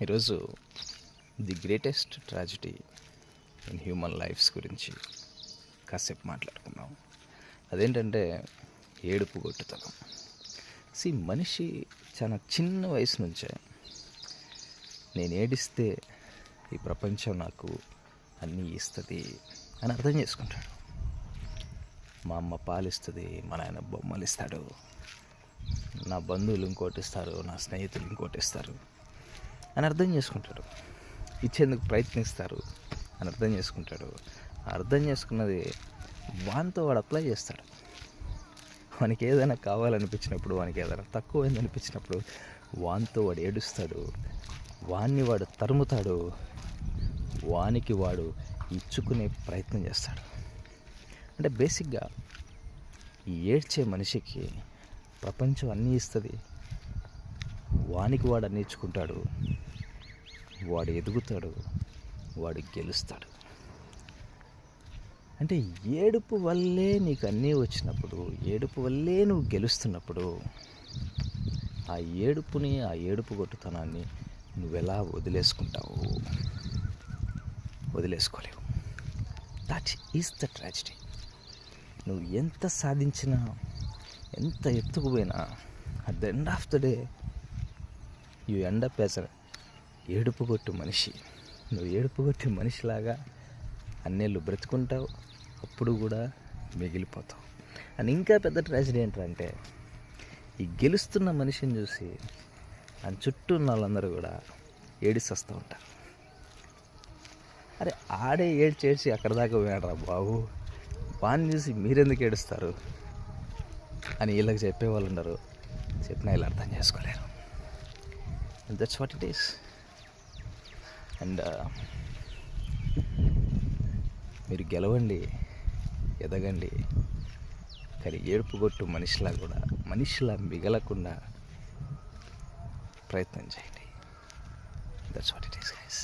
ఈరోజు the greatest tragedy in human lifes గురించి కాసేపు మాట్లాడుకున్నాం. అదేంటంటే ఏడుపు గొట్టుతనం. మనిషి చాలా చిన్న వయసు నుంచే నేను ఏడిస్తే ఈ ప్రపంచం నాకు అన్నీ ఇస్తుంది అని అర్థం చేసుకుంటాడు. మా అమ్మ పాలిస్తుంది, మా నాయన బొమ్మలు ఇస్తాడు, నా బంధువులు ఇంకోటి ఇస్తారు, నా స్నేహితులు ఇంకోటి ఇస్తారు అని అర్థం చేసుకుంటాడు. ఇచ్చేందుకు ప్రయత్నిస్తారు అని అర్థం చేసుకుంటాడు. అర్థం చేసుకున్నది వానితో వాడు అప్లై చేస్తాడు. వానికి ఏదైనా కావాలనిపించినప్పుడు, వానికి ఏదైనా తక్కువైంది అనిపించినప్పుడు వానితో వాడు ఏడుస్తాడు, వాన్ని వాడు తరుముతాడు, వానికి వాడు ఇచ్చుకునే ప్రయత్నం చేస్తాడు. అంటే బేసిక్గా ఈ ఏడ్చే మనిషికి ప్రపంచం అన్నీ ఇస్తుంది, వానికి వాడు అన్నీ ఇచ్చుకుంటాడు, వాడు ఎదుగుతాడు, వాడు గెలుస్తాడు. అంటే ఏడుపు వల్లే నీకు అన్నీ వచ్చినప్పుడు, ఏడుపు వల్లే నువ్వు గెలుస్తున్నప్పుడు, ఆ ఏడుపుని, ఆ ఏడుపు గొట్టుతనాన్ని నువ్వెలా వదిలేసుకుంటావు? వదిలేసుకోలేవు. That is the tragedy. నువ్వు ఎంత సాధించినా, ఎంత ఎత్తుకుపోయినా, at the end of the day you end up as ఏడుపు కొట్టు మనిషి. నువ్వు ఏడుపు కొట్టే మనిషిలాగా అన్నేళ్ళు బ్రతుకుంటావు, అప్పుడు కూడా మిగిలిపోతావు. అండ్ ఇంకా పెద్ద ట్రాజడీ ఏంటంటే ఈ గెలుస్తున్న మనిషిని చూసి ఆయన చుట్టూ ఉన్న వాళ్ళందరూ కూడా ఏడిస్తూ ఉంటారు. అరే ఆడే ఏడ్చేసి అక్కడ దాకా పోయాడరా బాబు, వాడిని చూసి మీరెందుకు ఏడుస్తారు అని వీళ్ళకి చెప్పేవాళ్ళు ఉండరు. చెప్పినా వీళ్ళు అర్థం చేసుకోలేరు. And that's what it is. And మీరు గెలవండి, ఎదగండి, కానీ ఏడుపు కొట్టు మనిషిలా మిగలకుండా ప్రయత్నం చేయండి. That's what it is guys.